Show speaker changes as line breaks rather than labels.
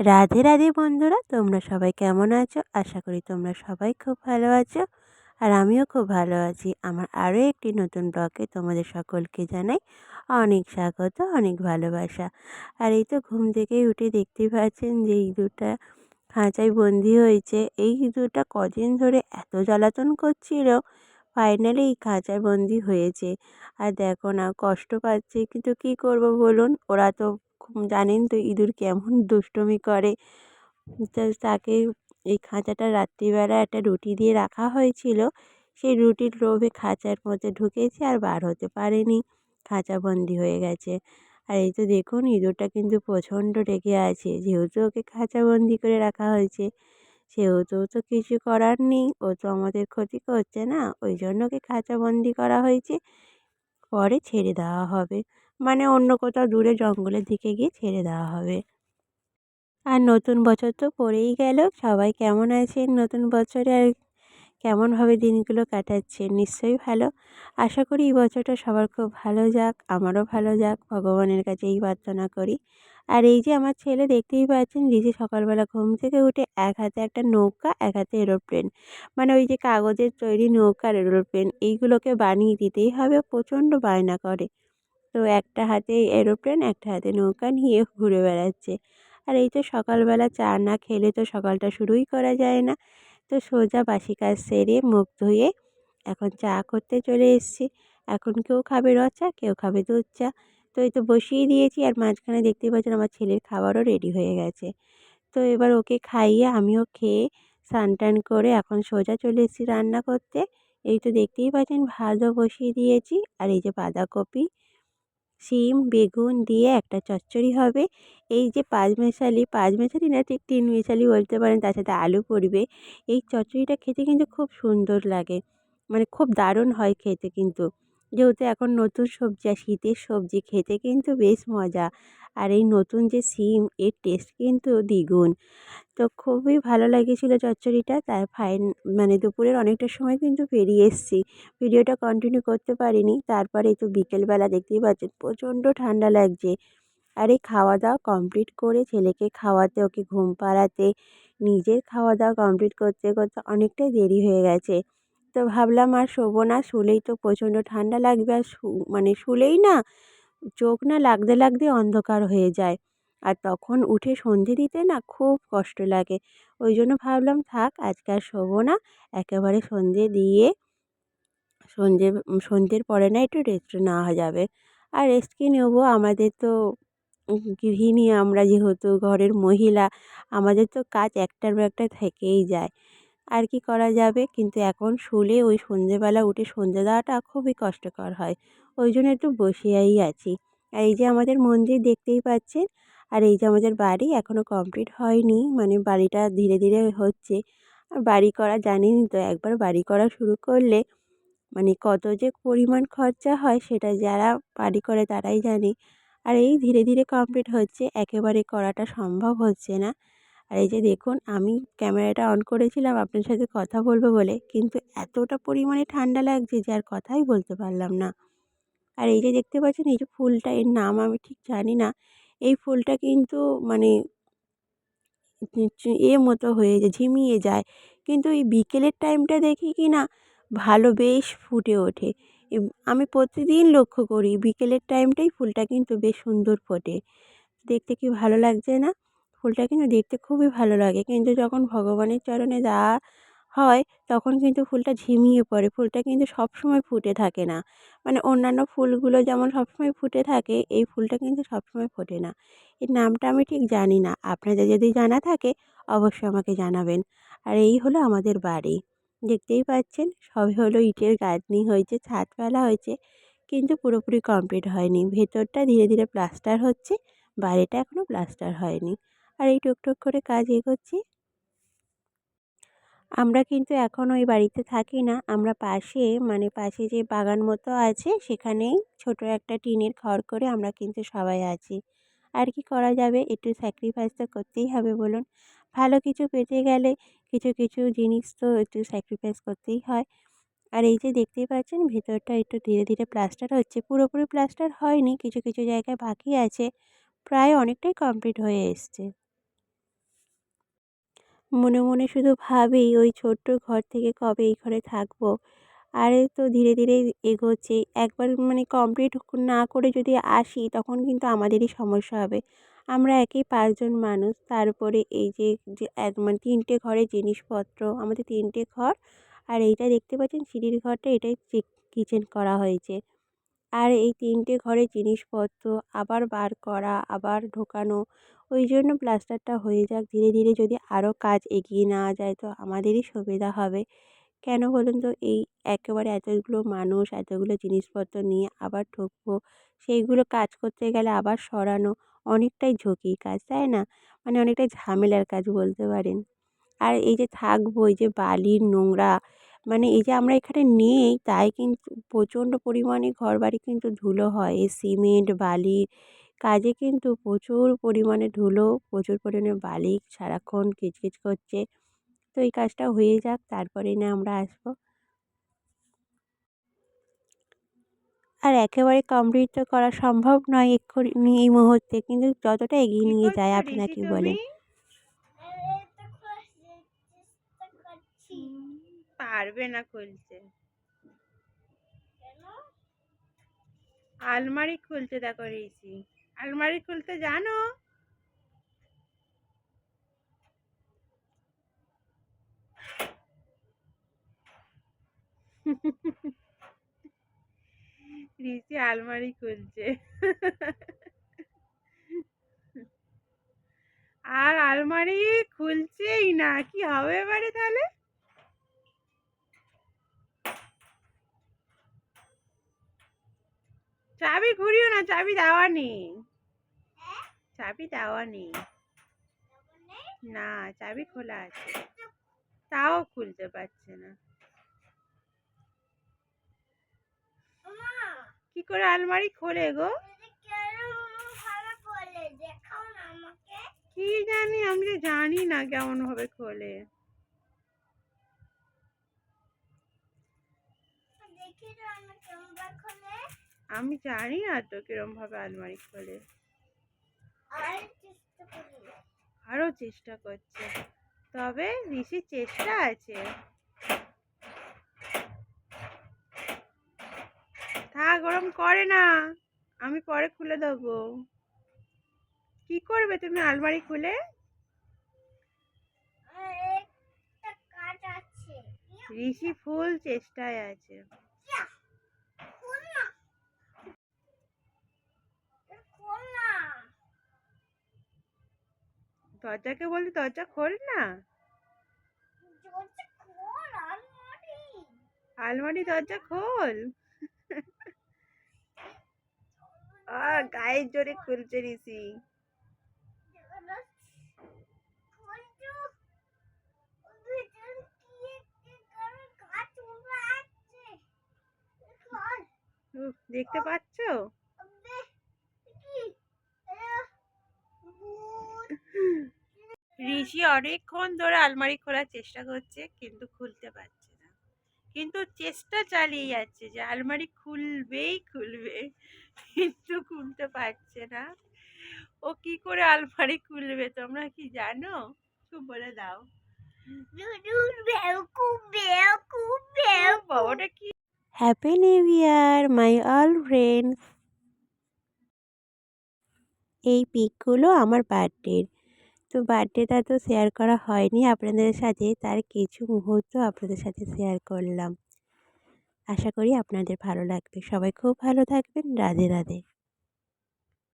রাধে রাধে বন্ধুরা, তোমরা সবাই কেমন আছো? আশা করি তোমরা সবাই খুব ভালো আছো। আর আমিও খুব ভালো আছি। আমার আরও একটি নতুন ব্লগে তোমাদের সকলকে জানাই অনেক স্বাগত, অনেক ভালোবাসা। আর এই তো ঘুম থেকে উঠে দেখতেই পাচ্ছেন যে ইঁদুরটা খাঁচায় বন্দি হয়েছে। এই ইঁদুরটা কদিন ধরে এত জ্বালাতন করছিল, ফাইনালি এই খাঁচায় বন্দি হয়েছে। আর দেখো না, কষ্ট পাচ্ছে, কিন্তু কী করব বলুন? ওরা তো জানেন তো ইঁদুর কেমন দুষ্টুমি করে। তো তাকে এই খাঁচাটা রাত্রিবেলা একটা রুটি দিয়ে রাখা হয়েছিল। সেই রুটির লোভে খাঁচার মধ্যে ঢুকেছে আর বার হতে পারেনি, খাঁচাবন্দি হয়ে গেছে। আর এই তো দেখুন, ইঁদুরটা কিন্তু প্রচণ্ড রেগে আছে, যেহেতু ওকে খাঁচাবন্দি করে রাখা হয়েছে। সেহেতু তো কিছু করার নেই, ও তো আমাদের ক্ষতি করছে না, ওই জন্য ওকে খাঁচাবন্দি করা হয়েছে। পরে ছেড়ে দেওয়া হবে, মানে অন্য কোথাও দূরে জঙ্গলের দিকে গিয়ে ছেড়ে দেওয়া হবে। আর নতুন বছর তো পড়েই গেল। সবাই কেমন আছেন নতুন বছরে? আর কেমনভাবে দিনগুলো কাটাচ্ছেন? নিশ্চয়ই ভালো। আশা করি এই বছরটা সবার খুব ভালো যাক, আমারও ভালো যাক, ভগবানের কাছে এই প্রার্থনা করি। আর এই যে আমার ছেলে দেখতেই পাচ্ছেন, যে সকালবেলা ঘুম থেকে উঠে এক হাতে একটা নৌকা, এক হাতে এরোপ্লেন, মানে ওই যে কাগজের তৈরি নৌকা আর এরোপ্লেন, এইগুলোকে বানিয়ে দিতেই হবে, প্রচণ্ড বায়না করে। তো একটা হাতে এরোপ্লেন, একটা হাতে নৌকা নিয়ে ঘুরে বেড়াচ্ছে। আর এই তো সকালবেলা চা না খেলে তো সকালটা শুরুই করা যায় না। তো সোজা বাসি কাজ সেরে মুখ ধুয়ে এখন চা করতে চলে এসেছি। এখন কেউ খাবে রদ চা, কেউ খাবে দুধ চা। তো এই তো বসিয়ে দিয়েছি, আর মাঝখানে দেখতেই পাচ্ছেন আমার ছেলের খাবারও রেডি হয়ে গেছে। তো এবার ওকে খাইয়ে আমিও খেয়ে স্নান টান করে এখন সোজা চলে এসেছি রান্না করতে। এই তো দেখতেই পাচ্ছেন ভাতও বসিয়ে দিয়েছি, আর এই যে বাঁধাকপি, শিম, বেগুন দিয়ে একটা চচ্চড়ি হবে। এই যে পাঁচমেশালি না, ঠিক তিনমেশালি বলতে পারেন, তার সাথে আলু পড়বে। এই চচ্চড়িটা খেতে কিন্তু খুব সুন্দর লাগে, মানে খুব দারুণ হয় খেতে কিন্তু। যেহেতু এখন নতুন সবজি আর শীতের সবজি খেতে কিন্তু বেশ মজা। আর এই নতুন যে শিম, এর টেস্ট কিন্তু দ্বিগুণ। তো খুবই ভালো লেগেছিলো চচ্চড়িটা। তার মানে দুপুরের অনেকটা সময় কিন্তু পেরিয়ে এসেছি, ভিডিওটা কন্টিনিউ করতে পারিনি। তারপরে এই তো বিকেলবেলা দেখতেই পাচ্ছেন প্রচণ্ড ঠান্ডা লাগছে। আর এই খাওয়া দাওয়া কমপ্লিট করে ছেলেকে খাওয়াতে, ওকে ঘুম পাড়াতে, নিজের খাওয়া দাওয়া কমপ্লিট করতে করতে অনেকটাই দেরি হয়ে গেছে। তো ভাবলাম আর শোবো না, শুলেই তো প্রচণ্ড ঠান্ডা লাগবে, আর মানে শুলেই না চোখ না লাগতে লাগতে অন্ধকার হয়ে যায়। আর তখন উঠে সন্ধে দিতে না খুব কষ্ট লাগে। ওই জন্য ভাবলাম থাক, আজকে আর শোবো না, একেবারে সন্ধে দিয়ে সন্ধ্যের পরে না একটু রেস্ট নেওয়া যাবে। আর রেস্ট কি নেবো, আমাদের তো গৃহিণী আমরা, যেহেতু ঘরের মহিলা, আমাদের তো কাজ একটার পর একটা থেকেই যায়। আর কি করা যাবে, কিন্তু এখন শুলে ওই সন্ধেবেলা উঠে সন্ধে দেওয়াটা খুবই কষ্টকর হয়। ওই জন্য একটু বসিয়াই আছি। আর এই যে আমাদের মন্দির দেখতেই পাচ্ছেন, আর এই যে আমাদের বাড়ি এখনও কমপ্লিট হয়নি, মানে বাড়িটা ধীরে ধীরে হচ্ছে। আর বাড়ি করা জানেনই তো, একবার বাড়ি করা শুরু করলে মানে কত যে পরিমাণ খরচা হয়, সেটা যারা বাড়ি করে তারাই জানে। আর এই ধীরে ধীরে কমপ্লিট হচ্ছে, একেবারে করাটা সম্ভব হচ্ছে না। আর এই যে দেখুন, আমি ক্যামেরাটা অন করেছিলাম আপনার সাথে কথা বলবো বলে, কিন্তু এতটা পরিমাণে ঠান্ডা লাগছে যে আর কথাই বলতে পারলাম না। আর এই যে দেখতে পাচ্ছেন, এই যে ফুলটা, এর নাম আমি ঠিক জানি না। এই ফুলটা কিন্তু মানে মতো হয়ে যায়, ঝিমিয়ে যায়। কিন্তু এই বিকেলের টাইমটা দেখি কি না ভালো বেশ ফুটে ওঠে। আমি প্রতিদিন লক্ষ্য করি বিকেলের টাইমটাই ফুলটা কিন্তু বেশ সুন্দর ফোটে। দেখতে কি ভালো লাগছে না? ফুলটা কিন্তু দেখতে খুবই ভালো লাগে, কিন্তু যখন ভগবানের চরণে দেওয়া হয় তখন কিন্তু ফুলটা ঝিমিয়ে পড়ে। ফুলটা কিন্তু সবসময় ফুটে থাকে না। মানে অন্যান্য ফুলগুলো যেমন সবসময় ফুটে থাকে, এই ফুলটা কিন্তু সবসময় ফোটে না। এর নামটা আমি ঠিক জানি না। আপনাদের যদি জানা থাকে অবশ্যই আমাকে জানাবেন। আর এই হলো আমাদের বাড়ি। দেখতেই পাচ্ছেন, সবই হলো ইটের গাঁথনি হয়েছে, ছাদ ফেলা হয়েছে, কিন্তু পুরোপুরি কমপ্লিট হয়নি। ভেতরটা ধীরে ধীরে প্লাস্টার হচ্ছে, বাইরেটা এখনও প্লাস্টার হয়নি। আর এই টুকটুক করে কাজ এগোচ্ছি। আমরা কিন্তু এখন ওই বাড়িতে থাকি না, আমরা পাশে, মানে পাশে যে বাগান মতো আছে সেখানেই ছোট একটা টিনের ঘর করে আমরা কিন্তু সবাই আছি। আর কি করা যাবে, একটু স্যাক্রিফাইস তো করতেই হবে বলুন। ভালো কিছু পেতে গেলে কিছু কিছু জিনিস তো একটু স্যাক্রিফাইস করতেই হয়। আর এই যে দেখতেই পাচ্ছেন, ভেতরটা একটু ধীরে ধীরে প্লাস্টার হচ্ছে, পুরোপুরি প্লাস্টার হয়নি, কিছু কিছু জায়গায় বাকি আছে, প্রায় অনেকটাই কমপ্লিট হয়ে এসছে। মনে মনে শুধু ভাবি ওই ছোট্ট ঘর থেকে কবে এই ঘরে থাকবো। আর এই তো ধীরে ধীরে এগোচ্ছে। একবার মানে কমপ্লিট না করে যদি আসি তখন কিন্তু আমাদেরই সমস্যা হবে। আমরা একেই ৫ জন মানুষ। তার উপরে এই যে মানে ৩ টে ঘরের জিনিসপত্র, আমাদের ৩ টে ঘর। আর এইটা দেখতে পাচ্ছেন সিঁড়ির ঘরটা, এটাই কিচেন করা হয়েছে। আর এই ৩ টে ঘরের জিনিসপত্র আবার বার করা, আবার ঢোকানো। ওই জন্য প্লাস্টারটা হয়ে যাক, ধীরে ধীরে যদি আরও কাজ এগিয়ে নেওয়া যায় তো আমাদেরই সুবিধা হবে। কেন বলুন তো? এই একেবারে এতগুলো মানুষ, এতগুলো জিনিসপত্র নিয়ে আবার ঢুকবো, সেইগুলো কাজ করতে গেলে আবার সরানো, অনেকটাই ঝুঁকির কাজ, তাই না? মানে অনেকটাই ঝামেলার কাজ বলতে পারেন। আর এই যে থাকবো, এই যে বালির নোংরা, মানে এই যে আমরা এখানে নেই তাই কিন্তু প্রচণ্ড পরিমাণে ঘরবাড়ি কিন্তু ধুলো হয়। এই সিমেন্ট, বালির কাজে কিন্তু প্রচুর পরিমাণে ধুলো, প্রচুর পরিমাণে বালি সারাক্ষণ কিচকিচ করছে। তো এই কাজটা হয়ে যাক, তারপরেই না আমরা আসবো। আর একেবারে কমপ্লিট তো করা সম্ভব নয় এক্ষুনি এই মুহূর্তে, কিন্তু যতটা এগিয়ে
কি
নিয়ে যায়।
করছো
আপনারা
ঋষি
কি
তুমি?
বলেন?
পারবে না খুলতে। আলমারি খুলতে দেখো ঋষি। আলমারি খুলতে জানো? ঋষি আলমারি খুলছে। আর আলমারি খুলছেই না, কি হবে এবারে তাহলে? চাবি ঘুরিও না, চাবি দেওয়া নেই। চাবি দেওয়া নেই। না, চাবি খোলা আছে, তাও খুলতে পারছে না। কি করে আলমারি খোলে গো? কি জানি, আমি তো জানি না কেমন ভাবে খোলে। আমি জানি না তো কিরম ভাবে আলমারি খোলে। আরো চেষ্টা করছে, তবে ঋষির চেষ্টা আছে। থাক, ওরম করে না, আমি পরে খুলে দেবো। কি করবে তুমি আলমারি খুলে? ঋষি ফুল চেষ্টায় আছে। দরজাকে বলি দরজা খোল না। আলমারি দরজা খোল। গায়ের জোরে খুলছে ঋষি। দেখতে পাচ্ছো? ঋষি অনেকক্ষণ ধরে আলমারি খোলার চেষ্টা করছে কিন্তু খুলতে পারছে না, কিন্তু চেষ্টা চালিয়ে যাচ্ছে যে আলমারি খুলবেই খুলবে, কিন্তু খুলতে পারছে না। ও কি করে আলমারি খুলবে তোমরা কি জানো? একটু বলে দাও। বাবাটা কি!
Happy new year my all friends. এই পিকগুলো আমার বার্থডের। তো বার্থডেটা তো শেয়ার করা হয়নি আপনাদের সাথে, তার কিছু মুহূর্ত আপনাদের সাথে শেয়ার করলাম। আশা করি আপনাদের ভালো লাগবে। সবাই খুব ভালো থাকবেন। রাধে রাধে।